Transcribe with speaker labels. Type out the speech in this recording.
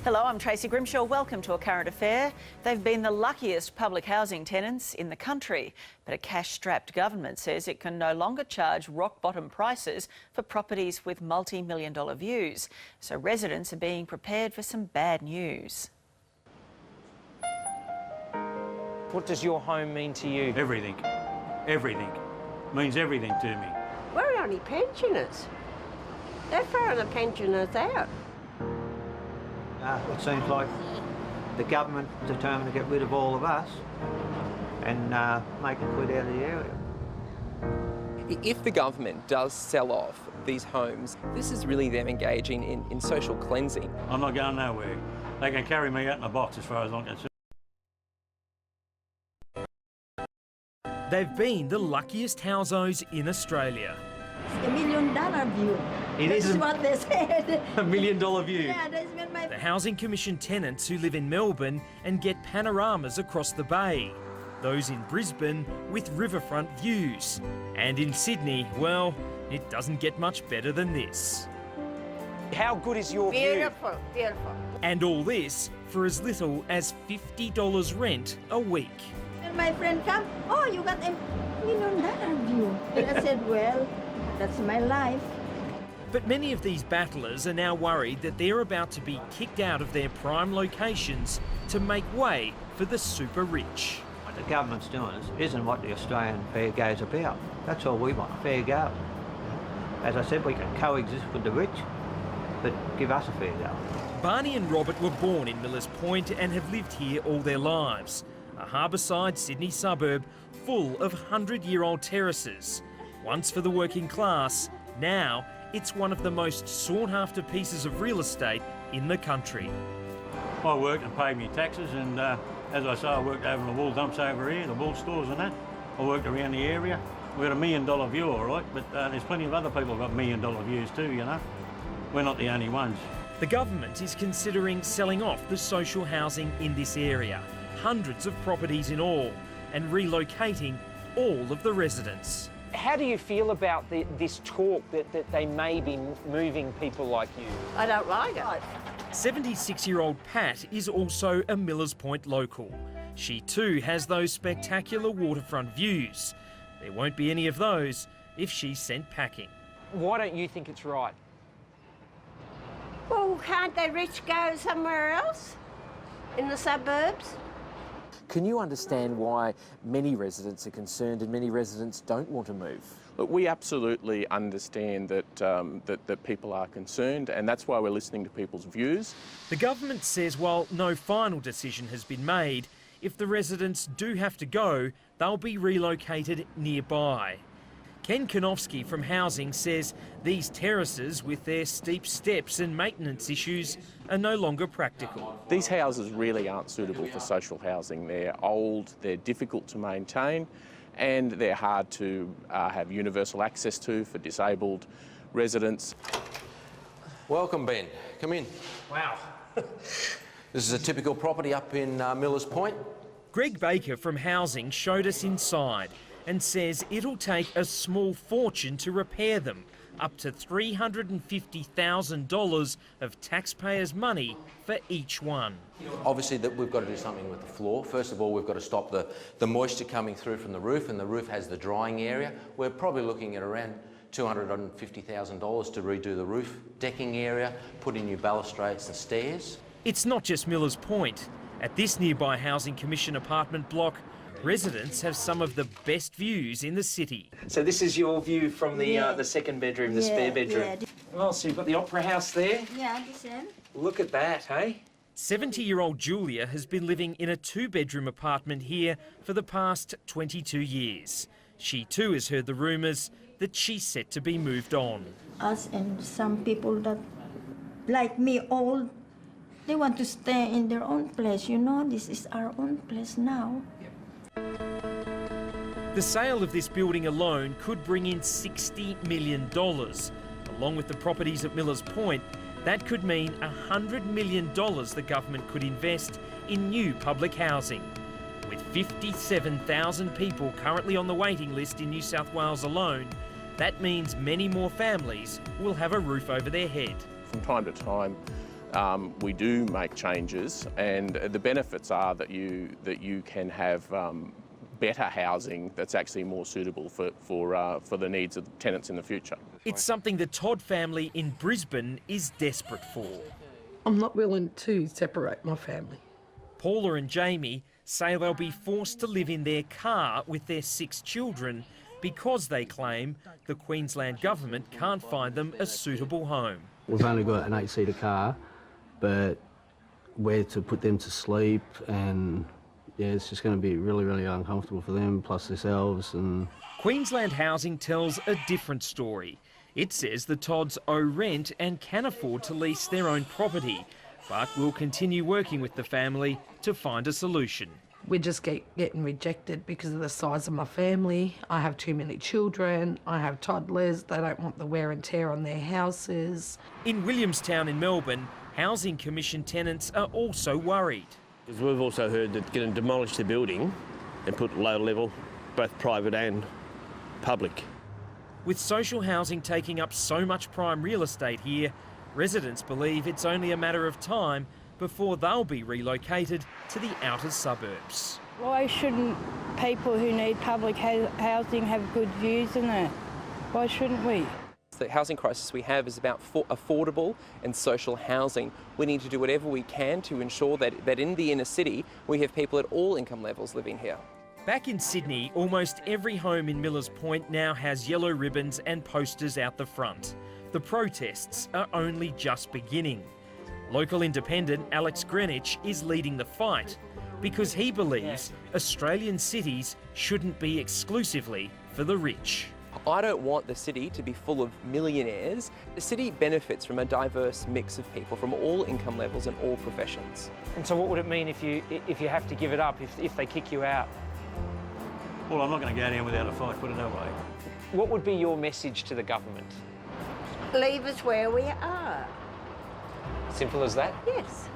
Speaker 1: Hello, I'm Tracy Grimshaw. Welcome to A Current Affair. They've been the luckiest public housing tenants in the country, but a cash-strapped government says it can no longer charge rock-bottom prices for properties with multi-million-dollar views. So residents are being prepared for some bad news.
Speaker 2: What does your home mean to you?
Speaker 3: Everything. Everything. Means everything to me.
Speaker 4: We're only pensioners. They're throwing the pensioners out.
Speaker 5: It seems like the government determined to get rid of all of us and make a quid out of the area.
Speaker 6: If the government does sell off these homes, this is really them engaging in social cleansing.
Speaker 3: I'm not going nowhere. They can carry me out in a box as far as I'm concerned.
Speaker 7: They've been the luckiest housos in Australia.
Speaker 8: The $1 million view. That's what they said.
Speaker 2: $1 million view.
Speaker 8: Yeah, that's when my...
Speaker 7: The Housing Commission tenants who live in Melbourne and get panoramas across the bay. Those in Brisbane with riverfront views. And in Sydney, well, it doesn't get much better than this.
Speaker 2: How good is your view?
Speaker 4: Beautiful, beautiful.
Speaker 7: And all this for as little as $50 rent a week.
Speaker 8: When my friend come, oh, you got $1 million view. And I said, well, that's my life.
Speaker 7: But many of these battlers are now worried that they're about to be kicked out of their prime locations to make way for the super rich.
Speaker 5: What the government's doing isn't what the Australian fair go is about. That's all we want, fair go. As I said, we can coexist with the rich, but give us a fair go.
Speaker 7: Barney and Robert were born in Millers Point and have lived here all their lives. A harbourside Sydney suburb full of 100-year-old terraces. Once for the working class, now it's one of the most sought-after pieces of real estate in the country.
Speaker 3: I worked and paid me taxes, and as I say, I worked over in the wool dumps over here, the wool stores and that. I worked around the area. We got $1 million view, all right, but there's plenty of other people who've got $1 million views too, you know. We're not the only ones.
Speaker 7: The government is considering selling off the social housing in this area, hundreds of properties in all, and relocating all of the residents.
Speaker 2: How do you feel about this talk that they may be moving people like you?
Speaker 4: I don't like it.
Speaker 7: 76-year-old Pat is also a Millers Point local. She too has those spectacular waterfront views. There won't be any of those if she's sent packing.
Speaker 2: Why don't you think it's right?
Speaker 4: Well, can't the rich go somewhere else? In the suburbs?
Speaker 6: Can you understand why many residents are concerned and many residents don't want to move?
Speaker 9: Look, we absolutely understand that, that people are concerned, and that's why we're listening to people's views.
Speaker 7: The government says while no final decision has been made, if the residents do have to go, they'll be relocated nearby. Ken Konofsky from Housing says these terraces with their steep steps and maintenance issues are no longer practical.
Speaker 9: These houses really aren't suitable for social housing. They're old, they're difficult to maintain, and they're hard to have universal access to for disabled residents.
Speaker 10: Welcome, Ben. Come in.
Speaker 2: Wow.
Speaker 10: This is a typical property up in Millers Point.
Speaker 7: Greg Baker from Housing showed us inside and says it'll take a small fortune to repair them, up to $350,000 of taxpayers' money for each one.
Speaker 10: Obviously, that we've got to do something with the floor. First of all, we've got to stop the moisture coming through from the roof, and the roof has the drying area. We're probably looking at around $250,000 to redo the roof decking area, put in new balustrades and stairs.
Speaker 7: It's not just Millers Point. At this nearby Housing Commission apartment block, residents have some of the best views in the city.
Speaker 2: So this is your view from the second bedroom, the spare bedroom.
Speaker 8: Yeah.
Speaker 2: Well, so you've got the Opera House there.
Speaker 8: Yeah, the same.
Speaker 2: Look at that, hey?
Speaker 7: 70-year-old Julia has been living in a two-bedroom apartment here for the past 22 years. She too has heard the rumours that she's set to be moved on.
Speaker 8: Us and some people that, like me, old, they want to stay in their own place. You know, this is our own place now.
Speaker 7: The sale of this building alone could bring in $60 million. Along with the properties at Millers Point, that could mean $100 million the government could invest in new public housing. With 57,000 people currently on the waiting list in New South Wales alone, that means many more families will have a roof over their head.
Speaker 9: From time to time, we do make changes, and the benefits are that you can have better housing that's actually more suitable for the needs of tenants in the future.
Speaker 7: It's something the Todd family in Brisbane is desperate for.
Speaker 11: I'm not willing to separate my family.
Speaker 7: Paula and Jamie say they'll be forced to live in their car with their 6 children because they claim the Queensland government can't find them a suitable home.
Speaker 12: We've only got an 8-seater car, but where to put them to sleep, and yeah, it's just going to be really, really uncomfortable for them, plus themselves. And
Speaker 7: Queensland Housing tells a different story. It says the Todds owe rent and can afford to lease their own property, but will continue working with the family to find a solution.
Speaker 11: We just getting rejected because of the size of my family. I have too many children, I have toddlers, they don't want the wear and tear on their houses.
Speaker 7: In Williamstown in Melbourne, Housing Commission tenants are also worried.
Speaker 13: Because we've also heard that going to demolish the building and put low level, both private and public.
Speaker 7: With social housing taking up so much prime real estate here, residents believe it's only a matter of time before they'll be relocated to the outer suburbs.
Speaker 14: Why shouldn't people who need public housing have good views in it? Why shouldn't we?
Speaker 6: The housing crisis we have is about affordable and social housing. We need to do whatever we can to ensure that in the inner city we have people at all income levels living here.
Speaker 7: Back in Sydney, almost every home in Millers Point now has yellow ribbons and posters out the front. The protests are only just beginning. Local independent Alex Greenwich is leading the fight because he believes Australian cities shouldn't be exclusively for the rich.
Speaker 6: I don't want the city to be full of millionaires. The city benefits from a diverse mix of people from all income levels and all professions.
Speaker 2: And so what would it mean if you have to give it up, if they kick you out?
Speaker 3: Well, I'm not going to go down without a fight, put it that way.
Speaker 2: What would be your message to the government?
Speaker 4: Leave us where we are.
Speaker 2: Simple as that?
Speaker 4: Yes.